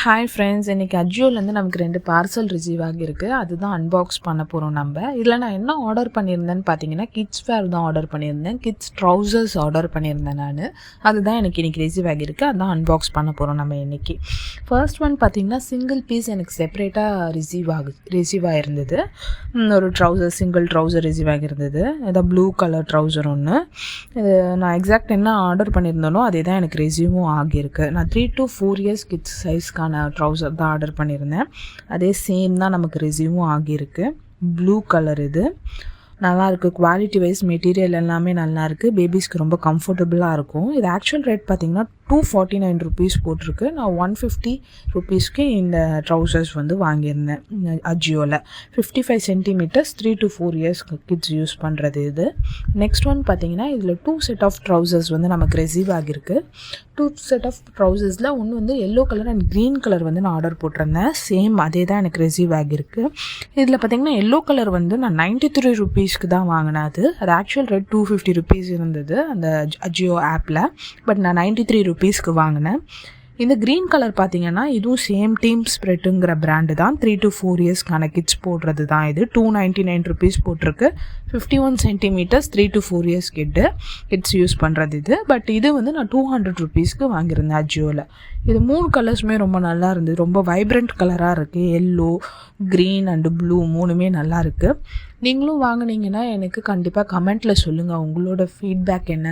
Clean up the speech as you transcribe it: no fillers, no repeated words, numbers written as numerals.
Hi friends, இன்றைக்கி அஜியோலேருந்து நமக்கு 2 parcel receive ஆகியிருக்கு. அதுதான் அன்பாக்ஸ் பண்ண போகிறோம் நம்ம. இதில் நான் என்ன ஆர்டர் பண்ணியிருந்தேன்னு பார்த்தீங்கன்னா, கிட்ஸ் வேர் தான் ஆர்டர் பண்ணியிருந்தேன். கிட்ஸ் ட்ரௌசர்ஸ் ஆர்டர் பண்ணியிருந்தேன் நான். அதுதான் எனக்கு இன்றைக்கி ரிசீவ் ஆகியிருக்கு. அதுதான் அன்பாக்ஸ் பண்ண போகிறோம் நம்ம இன்றைக்கி. ஃபர்ஸ்ட் ஒன் பார்த்திங்கன்னா, சிங்கிள் பீஸ் எனக்கு செப்பரேட்டாக ரிசீவ் ஆகிருந்தது. ஒரு சிங்கிள் ட்ரௌசர் ரிசீவ் ஆகியிருந்தது. இதான் ப்ளூ கலர் ட்ரௌசர் ஒன்று. இது நான் எக்ஸாக்ட் என்ன ஆர்டர் பண்ணியிருந்தேனோ அதே தான் எனக்கு ரிசீவும் ஆகியிருக்கு. நான் 3 to 4 years கிட்ஸ் சைஸ்க்கான ட்ரௌசர் தான் ஆர்டர் பண்ணியிருந்தேன். அதே சேம் தான் நமக்கு ரிசீவும் ஆகியிருக்கு. ப்ளூ கலர் இது நல்லாயிருக்கு. குவாலிட்டி வைஸ் மெட்டீரியல் எல்லாமே நல்லாயிருக்கு. பேபிஸ்க்கு ரொம்ப கம்ஃபர்டபுளாக இருக்கும். இது ஆக்சுவல் ரேட் பார்த்திங்கன்னா 249 rupees போட்டிருக்கு. நான் 150 rupeesக்கு இந்த ட்ரௌசர்ஸ் வாங்கியிருந்தேன் அஜியோவில். 55 centimeters 3 to 4 years kids use பண்ணுறது இது. நெக்ஸ்ட் ஒன் பார்த்திங்கன்னா, இதில் 2 set of ட்ரௌசர்ஸ் நமக்கு ரிசீவ் ஆகியிருக்கு. 2 set of ட்ரௌசர்ஸில் ஒன்று yellow colour and green colour நான் ஆர்டர் போட்டிருந்தேன். சேம் அதே தான் எனக்கு ரிசீவ் ஆகியிருக்கு. இதில் பார்த்திங்கன்னா எல்லோ கலர் நான் 93 rupeesக்கு தான் வாங்கினேன். அது ஆக்சுவல் ரேட் 250 rupees இருந்தது அந்த அஜியோ ஆப்பில். பட் நான் 93 rupeesக்கு வாங்கினேன். இந்த க்ரீன் கலர் பார்த்திங்கன்னா இதுவும் சேம் டீம் ஸ்ப்ரெட்டுங்கிற பிராண்டு தான். 3 to 4 yearsக்கான கிட்ஸ் போடுறது தான் இது. 299 rupees போட்டிருக்கு. 51 centimeters 3 to 4 years kids use பண்ணுறது இது. பட் இது நான் 200 rupeesக்கு வாங்கியிருந்தேன் அஜியோவில். இது 3 கலர்ஸுமே ரொம்ப நல்லா இருந்தது. ரொம்ப வைப்ரண்ட் கலராக இருக்குது. எல்லோ, க்ரீன் அண்டு ப்ளூ 3மே நல்லா இருக்குது. நீங்களும் வாங்கினீங்கன்னா எனக்கு கண்டிப்பாக கமெண்ட்டில் சொல்லுங்கள் உங்களோட ஃபீட்பேக் என்ன.